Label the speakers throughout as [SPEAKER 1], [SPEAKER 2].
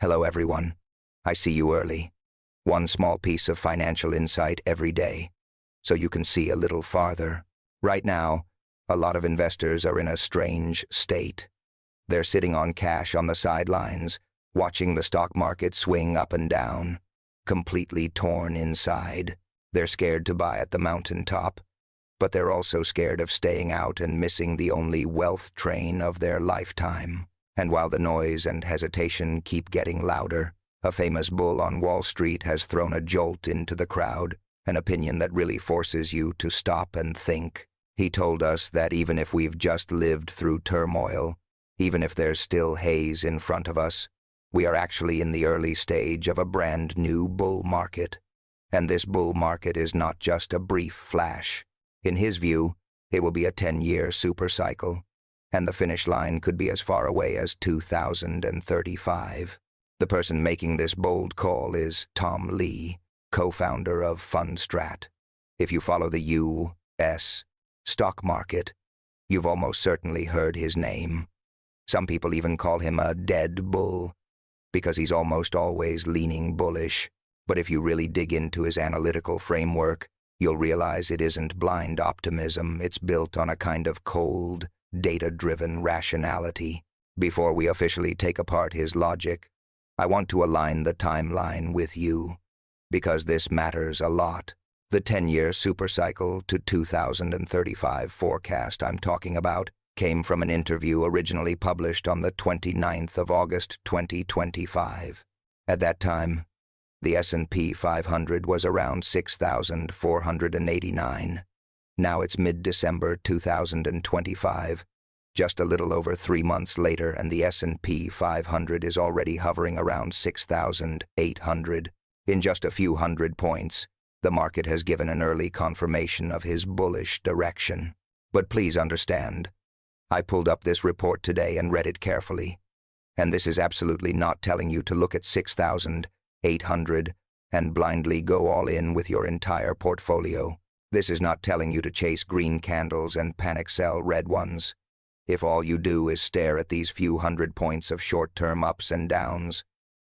[SPEAKER 1] Hello, everyone. I see you early. One small piece of financial insight every day, so you can see a little farther. Right now, a lot of investors are in a strange state. They're sitting on cash on the sidelines, watching the stock market swing up and down, completely torn inside. They're scared to buy at the mountaintop, but they're also scared of staying out and missing the only wealth train of their lifetime. And while the noise and hesitation keep getting louder, a famous bull on Wall Street has thrown a jolt into the crowd, an opinion that really forces you to stop and think. He told us that even if we've just lived through turmoil, even if there's still haze in front of us, we are actually in the early stage of a brand new bull market. And this bull market is not just a brief flash. In his view, it will be a 10-year supercycle, and the finish line could be as far away as 2035. The person making this bold call is Tom Lee, co-founder of Fundstrat. If you follow the U.S. stock market, you've almost certainly heard his name. Some people even call him a dead bull, because he's almost always leaning bullish. But if you really dig into his analytical framework, you'll realize it isn't blind optimism. It's built on a kind of cold, data-driven rationality. Before we officially take apart his logic, I want to align the timeline with you, because this matters a lot. The 10-year supercycle to 2035 forecast I'm talking about came from an interview originally published on the 29th of August 2025. At that time, the S&P 500 was around 6,489. Now it's mid-December 2025, just a little over 3 months later, and the S&P 500 is already hovering around 6,800. In just a few hundred points, the market has given an early confirmation of his bullish direction. But please understand, I pulled up this report today and read it carefully, and this is absolutely not telling you to look at 6,800 and blindly go all in with your entire portfolio. This is not telling you to chase green candles and panic sell red ones. If all you do is stare at these few hundred points of short-term ups and downs,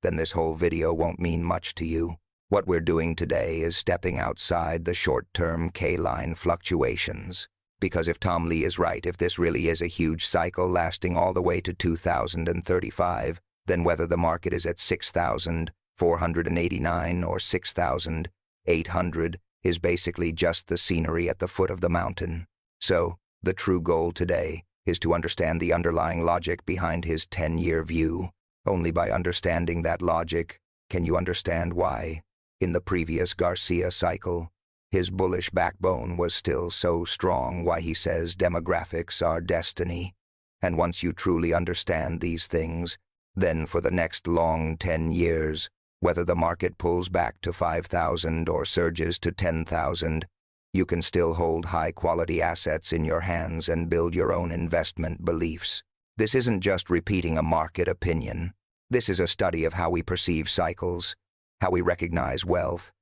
[SPEAKER 1] then this whole video won't mean much to you. What we're doing today is stepping outside the short-term K-line fluctuations. Because if Tom Lee is right, if this really is a huge cycle lasting all the way to 2035, then whether the market is at 6,489 or 6,800 is basically just the scenery at the foot of the mountain. So, the true goal today is to understand the underlying logic behind his 10-year view. Only by understanding that logic can you understand why, in the previous Garcia cycle, his bullish backbone was still so strong, why he says demographics are destiny. And once you truly understand these things, then for the next long 10 years, whether the market pulls back to 5,000 or surges to 10,000, you can still hold high-quality assets in your hands and build your own investment beliefs. This isn't just repeating a market opinion. This is a study of how we perceive cycles, how we recognize wealth,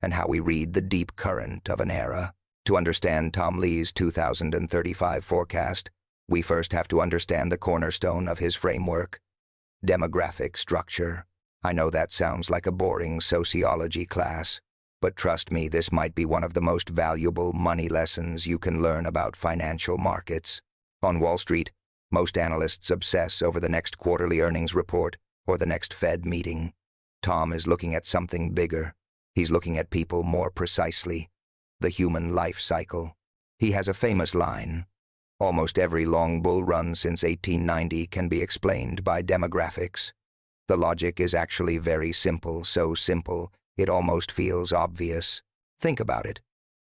[SPEAKER 1] and how we read the deep current of an era. To understand Tom Lee's 2035 forecast, we first have to understand the cornerstone of his framework: demographic structure. I know that sounds like a boring sociology class, but trust me, this might be one of the most valuable money lessons you can learn about financial markets. On Wall Street, most analysts obsess over the next quarterly earnings report or the next Fed meeting. Tom is looking at something bigger. He's looking at people more precisely, the human life cycle. He has a famous line: almost every long bull run since 1890 can be explained by demographics. The logic is actually very simple, so simple it almost feels obvious. Think about it.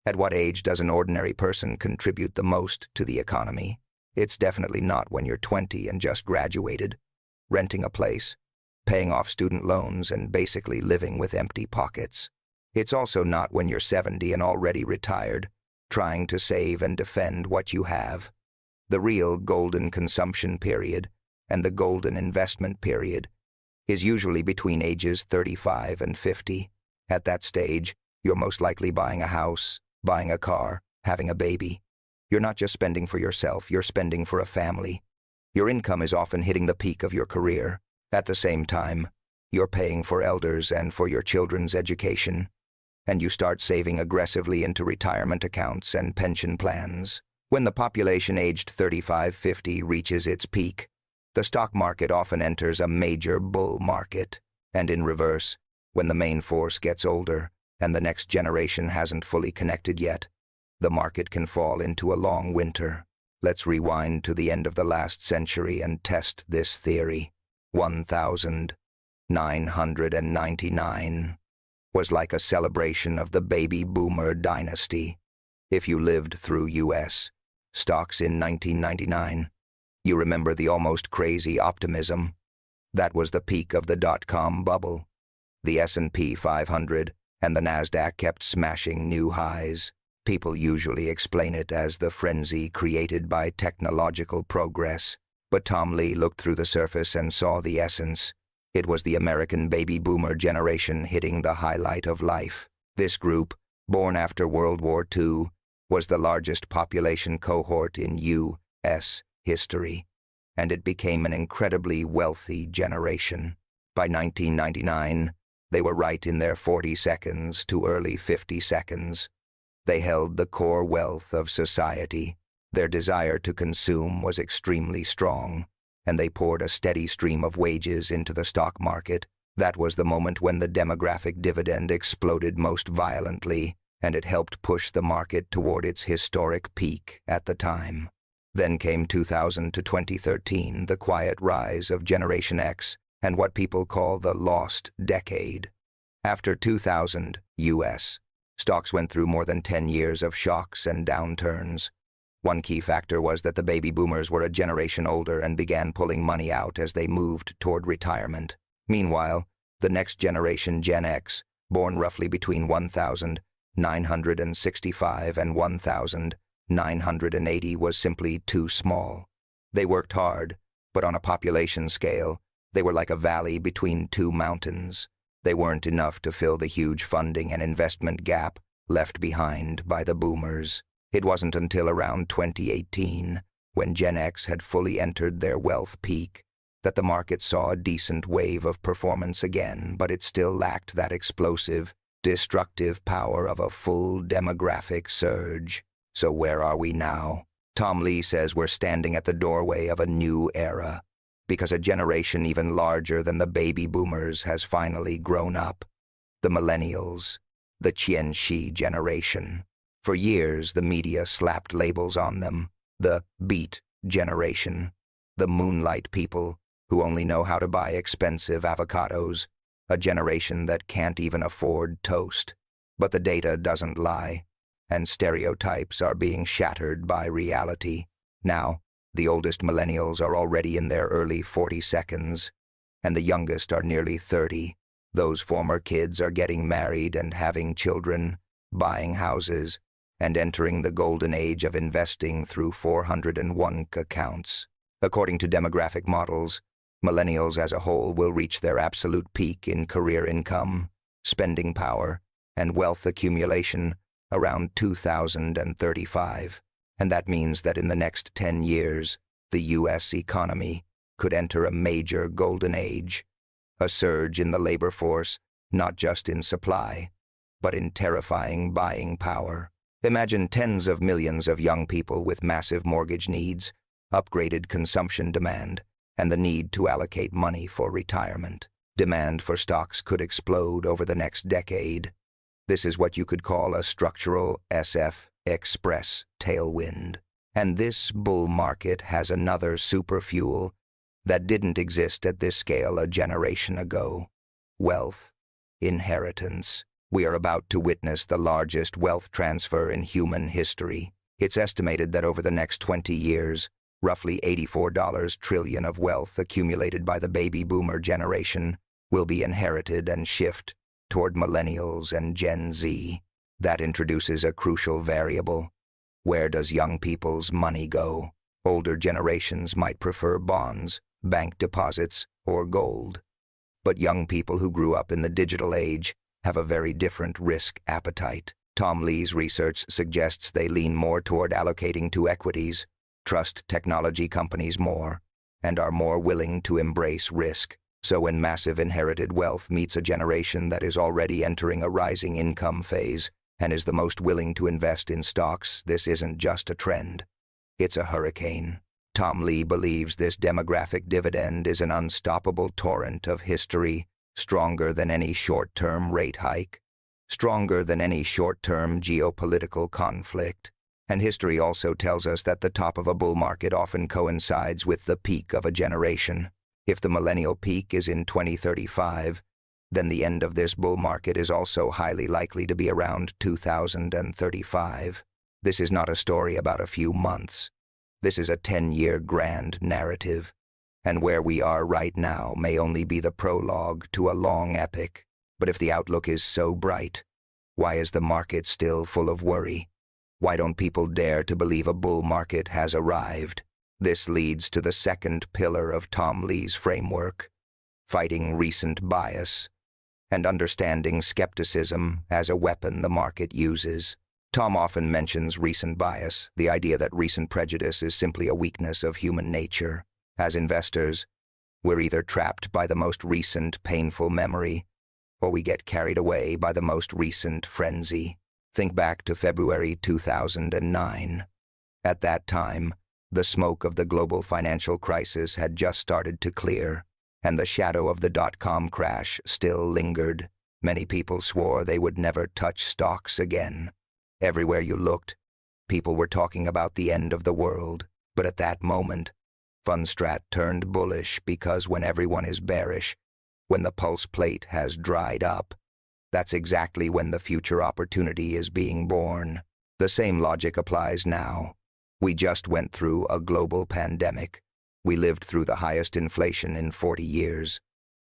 [SPEAKER 1] At what age does an ordinary person contribute the most to the economy? It's definitely not when you're 20 and just graduated, renting a place, paying off student loans, and basically living with empty pockets. It's also not when you're 70 and already retired, trying to save and defend what you have. The real golden consumption period and the golden investment period is usually between ages 35 and 50. At that stage, you're most likely buying a house, buying a car, having a baby. You're not just spending for yourself, you're spending for a family. Your income is often hitting the peak of your career. At the same time, You're paying for elders and for your children's education, and you start saving aggressively into retirement accounts and pension plans. When the population aged 35-50 reaches its peak, the stock market often enters a major bull market, and in reverse, when the main force gets older and the next generation hasn't fully connected yet, the market can fall into a long winter. Let's rewind to the end of the last century and test this theory. 1999 was like a celebration of the baby boomer dynasty. If you lived through U.S. stocks in 1999, you remember the almost crazy optimism. That was the peak of the dot-com bubble. The S&P 500 and the Nasdaq kept smashing new highs. People usually explain it as the frenzy created by technological progress, but Tom Lee looked through the surface and saw the essence. It was the American baby boomer generation hitting the highlight of life. This group, born after World War II, was the largest population cohort in U.S. history, and it became an incredibly wealthy generation. By 1999, they were right in their 42nd to early 50s. They held the core wealth of society. Their desire to consume was extremely strong, and they poured a steady stream of wages into the stock market. That was the moment when the demographic dividend exploded most violently, and it helped push the market toward its historic peak at the time. Then came 2000 to 2013, the quiet rise of Generation X, and what people call the lost decade. After 2000, U.S. stocks went through more than 10 years of shocks and downturns. One key factor was that the baby boomers were a generation older and began pulling money out as they moved toward retirement. Meanwhile, the next generation, Gen X, born roughly between 1965 and 1980, was simply too small. They worked hard, but on a population scale, they were like a valley between two mountains. They weren't enough to fill the huge funding and investment gap left behind by the boomers. It wasn't until around 2018, when Gen X had fully entered their wealth peak, that the market saw a decent wave of performance again, but it still lacked that explosive, destructive power of a full demographic surge. So where are we now? Tom Lee says we're standing at the doorway of a new era, because a generation even larger than the baby boomers has finally grown up. The millennials, the Qianxi generation. For years, the media slapped labels on them: the beat generation, the moonlight people who only know how to buy expensive avocados, a generation that can't even afford toast. But the data doesn't lie, and stereotypes are being shattered by reality. Now, the oldest millennials are already in their early 42nd, and the youngest are nearly 30. Those former kids are getting married and having children, buying houses, and entering the golden age of investing through 401 accounts. According to demographic models, millennials as a whole will reach their absolute peak in career income, spending power, and wealth accumulation around 2035. And that means that in the next 10 years, the U.S. economy could enter a major golden age, a surge in the labor force, not just in supply, but in terrifying buying power. Imagine tens of millions of young people with massive mortgage needs, upgraded consumption demand, and the need to allocate money for retirement. Demand for stocks could explode over the next decade. This is what you could call a structural SF Express tailwind. And this bull market has another super fuel that didn't exist at this scale a generation ago: wealth inheritance. We are about to witness the largest wealth transfer in human history. It's estimated that over the next 20 years, roughly $84 trillion of wealth accumulated by the baby boomer generation will be inherited and shift toward millennials and Gen Z. That introduces a crucial variable. Where does young people's money go? Older generations might prefer bonds, bank deposits, or gold. But young people who grew up in the digital age have a very different risk appetite. Tom Lee's research suggests they lean more toward allocating to equities, trust technology companies more, and are more willing to embrace risk. So when massive inherited wealth meets a generation that is already entering a rising income phase and is the most willing to invest in stocks, this isn't just a trend. It's a hurricane. Tom Lee believes this demographic dividend is an unstoppable torrent of history, stronger than any short-term rate hike, stronger than any short-term geopolitical conflict. And history also tells us that the top of a bull market often coincides with the peak of a generation. If the millennial peak is in 2035, then the end of this bull market is also highly likely to be around 2035. This is not a story about a few months. This is a 10-year grand narrative, and where we are right now may only be the prologue to a long epic. But if the outlook is so bright, why is the market still full of worry? Why don't people dare to believe a bull market has arrived? This leads to the second pillar of Tom Lee's framework: fighting recent bias and understanding skepticism as a weapon the market uses. Tom often mentions recent bias, the idea that recent prejudice is simply a weakness of human nature. As investors, we're either trapped by the most recent painful memory, or we get carried away by the most recent frenzy. Think back to February 2009. At that time, the smoke of the global financial crisis had just started to clear, and the shadow of the dot-com crash still lingered. Many people swore they would never touch stocks again. Everywhere you looked, people were talking about the end of the world. But at that moment, Fundstrat turned bullish, because when everyone is bearish, when the pulse plate has dried up, that's exactly when the future opportunity is being born. The same logic applies now. We just went through a global pandemic. We lived through the highest inflation in 40 years.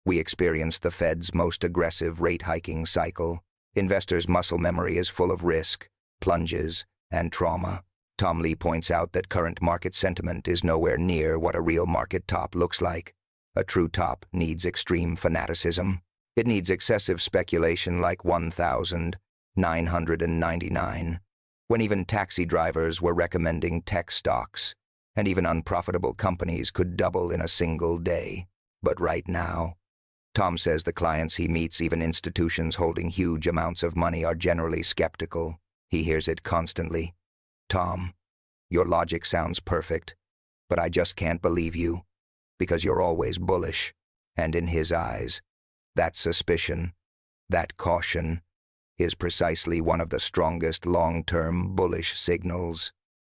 [SPEAKER 1] We experienced the Fed's most aggressive rate-hiking cycle. Investors' muscle memory is full of risk, plunges, and trauma. Tom Lee points out that current market sentiment is nowhere near what a real market top looks like. A true top needs extreme fanaticism. It needs excessive speculation like 1,999. When even taxi drivers were recommending tech stocks, and even unprofitable companies could double in a single day. But right now, Tom says the clients he meets, even institutions holding huge amounts of money, are generally skeptical. He hears it constantly. "Tom, your logic sounds perfect, but I just can't believe you, because you're always bullish." And in his eyes, that suspicion, that caution, is precisely one of the strongest long-term bullish signals.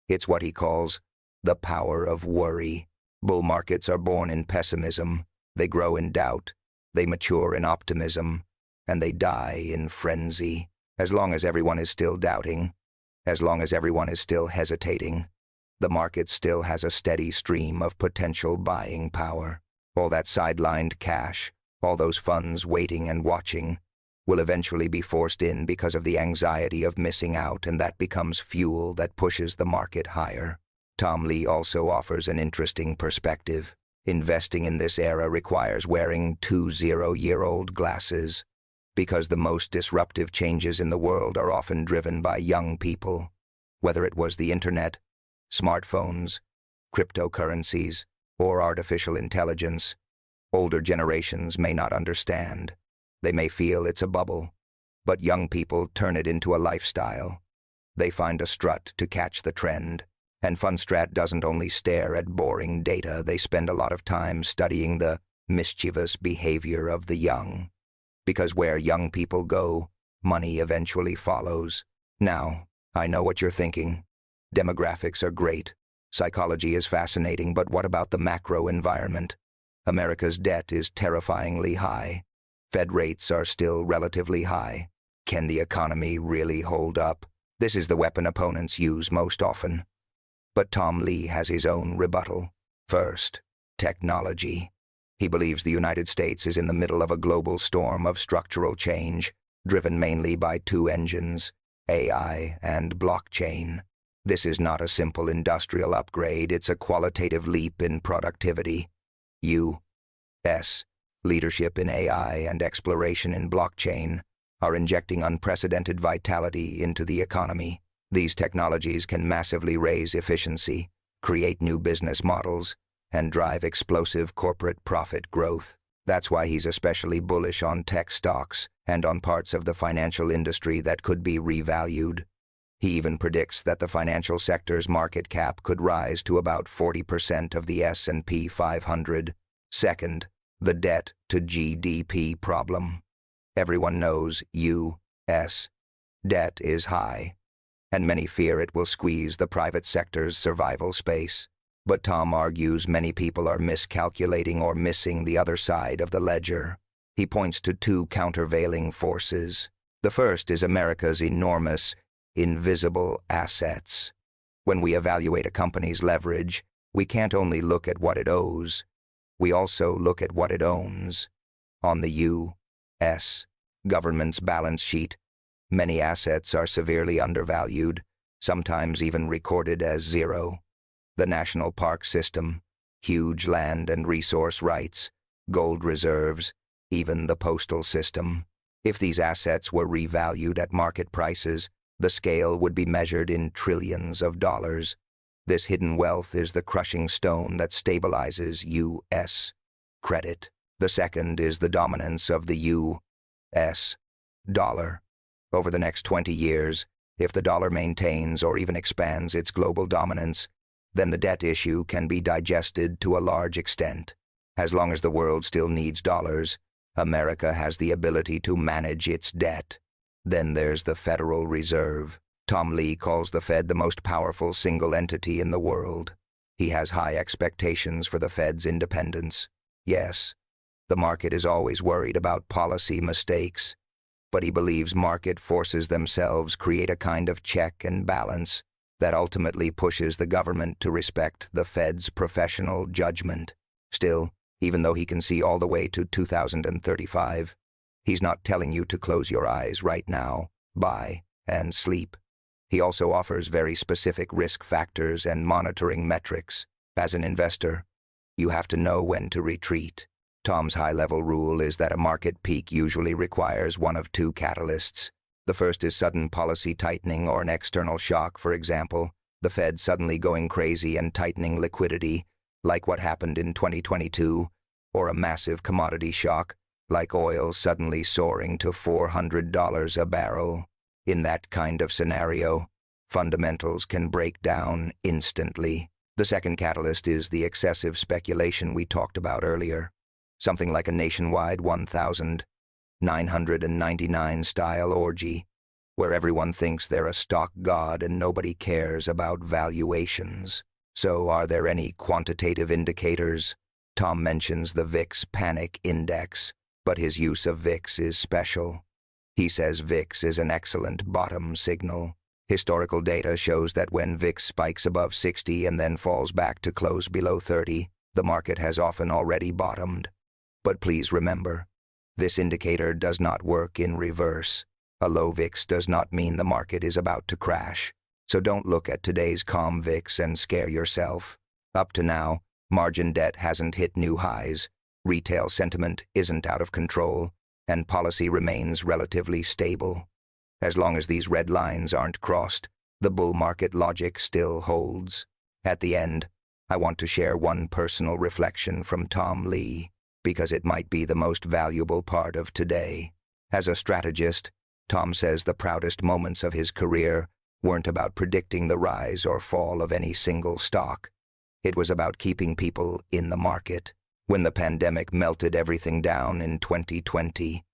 [SPEAKER 1] It's what he calls the power of worry. Bull markets are born in pessimism, they grow in doubt, they mature in optimism, and they die in frenzy. As long as everyone is still doubting, as long as everyone is still hesitating, the market still has a steady stream of potential buying power. All that sidelined cash, all those funds waiting and watching, will eventually be forced in because of the anxiety of missing out, and that becomes fuel that pushes the market higher. Tom Lee also offers an interesting perspective. Investing in this era requires wearing 20-year-old glasses, because the most disruptive changes in the world are often driven by young people. Whether it was the internet, smartphones, cryptocurrencies, or artificial intelligence, older generations may not understand. They may feel it's a bubble, but young people turn it into a lifestyle. They find a strut to catch the trend. And Fundstrat doesn't only stare at boring data, they spend a lot of time studying the mischievous behavior of the young. Because where young people go, money eventually follows. Now, I know what you're thinking. Demographics are great. Psychology is fascinating, but what about the macro environment? America's debt is terrifyingly high. Fed rates are still relatively high. Can the economy really hold up? This is the weapon opponents use most often. But Tom Lee has his own rebuttal. First, technology. He believes the United States is in the middle of a global storm of structural change, driven mainly by two engines, AI and blockchain. This is not a simple industrial upgrade, it's a qualitative leap in productivity. U.S. leadership in AI and exploration in blockchain are injecting unprecedented vitality into the economy. These technologies can massively raise efficiency, create new business models, and drive explosive corporate profit growth. That's why he's especially bullish on tech stocks and on parts of the financial industry that could be revalued. He even predicts that the financial sector's market cap could rise to about 40% of the S&P 500. Second, the debt to GDP problem. Everyone knows U.S. debt is high, and many fear it will squeeze the private sector's survival space. But Tom argues many people are miscalculating or missing the other side of the ledger. He points to two countervailing forces. The first is America's enormous, invisible assets. When we evaluate a company's leverage, we can't only look at what it owes, we also look at what it owns. On the U.S. government's balance sheet, many assets are severely undervalued, sometimes even recorded as zero. The national park system, huge land and resource rights, gold reserves, even the postal system. If these assets were revalued at market prices, the scale would be measured in trillions of dollars. This hidden wealth is the crushing stone that stabilizes U.S. credit. The second is the dominance of the U.S. dollar. Over the next 20 years, if the dollar maintains or even expands its global dominance, then the debt issue can be digested to a large extent. As long as the world still needs dollars, America has the ability to manage its debt. Then there's the Federal Reserve. Tom Lee calls the Fed the most powerful single entity in the world. He has high expectations for the Fed's independence. Yes, the market is always worried about policy mistakes, but he believes market forces themselves create a kind of check and balance that ultimately pushes the government to respect the Fed's professional judgment. Still, even though he can see all the way to 2035, he's not telling you to close your eyes right now, buy, and sleep. He also offers very specific risk factors and monitoring metrics. As an investor, you have to know when to retreat. Tom's high-level rule is that a market peak usually requires one of two catalysts. The first is sudden policy tightening or an external shock, for example, the Fed suddenly going crazy and tightening liquidity, like what happened in 2022, or a massive commodity shock, like oil suddenly soaring to $400 a barrel. In that kind of scenario, fundamentals can break down instantly. The second catalyst is the excessive speculation we talked about earlier, something like a nationwide 1,999 style orgy, where everyone thinks they're a stock god and nobody cares about valuations. So are there any quantitative indicators? Tom mentions the VIX Panic Index, but his use of VIX is special. He says VIX is an excellent bottom signal. Historical data shows that when VIX spikes above 60 and then falls back to close below 30, the market has often already bottomed. But please remember, this indicator does not work in reverse. A low VIX does not mean the market is about to crash. So don't look at today's calm VIX and scare yourself. Up to now, margin debt hasn't hit new highs, retail sentiment isn't out of control, and policy remains relatively stable. As long as these red lines aren't crossed, the bull market logic still holds. At the end, I want to share one personal reflection from Tom Lee, because it might be the most valuable part of today. As a strategist, Tom says the proudest moments of his career weren't about predicting the rise or fall of any single stock. It was about keeping people in the market. When the pandemic melted everything down in 2020,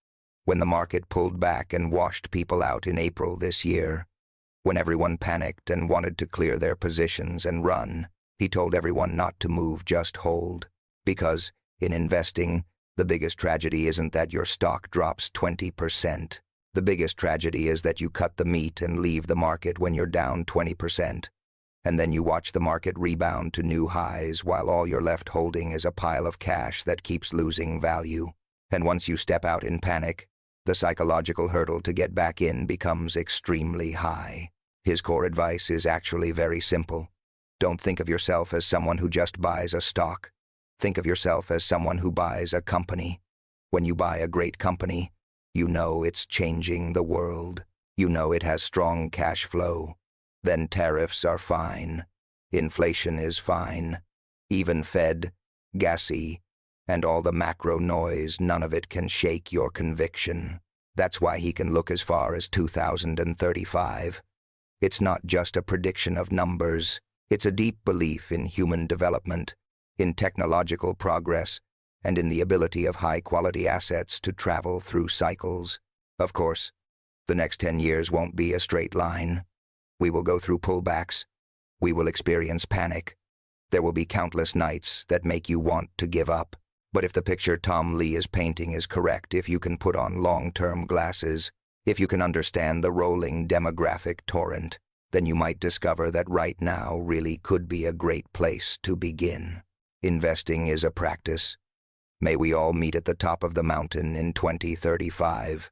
[SPEAKER 1] when the market pulled back and washed people out in April this year, when everyone panicked and wanted to clear their positions and run, he told everyone not to move, just hold. Because, in investing, the biggest tragedy isn't that your stock drops 20%. The biggest tragedy is that you cut the meat and leave the market when you're down 20%. And then you watch the market rebound to new highs while all you're left holding is a pile of cash that keeps losing value. And once you step out in panic, the psychological hurdle to get back in becomes extremely high. His core advice is actually very simple. Don't think of yourself as someone who just buys a stock. Think of yourself as someone who buys a company. When you buy a great company, you know it's changing the world. You know it has strong cash flow. Then tariffs are fine. Inflation is fine. Even Fed, gassy, And all the macro noise, none of it can shake your conviction. That's why he can look as far as 2035. It's not just a prediction of numbers. It's a deep belief in human development, in technological progress, and in the ability of high-quality assets to travel through cycles. Of course, the next 10 years won't be a straight line. We will go through pullbacks. We will experience panic. There will be countless nights that make you want to give up. But if the picture Tom Lee is painting is correct, if you can put on long-term glasses, if you can understand the rolling demographic torrent, then you might discover that right now really could be a great place to begin. Investing is a practice. May we all meet at the top of the mountain in 2035.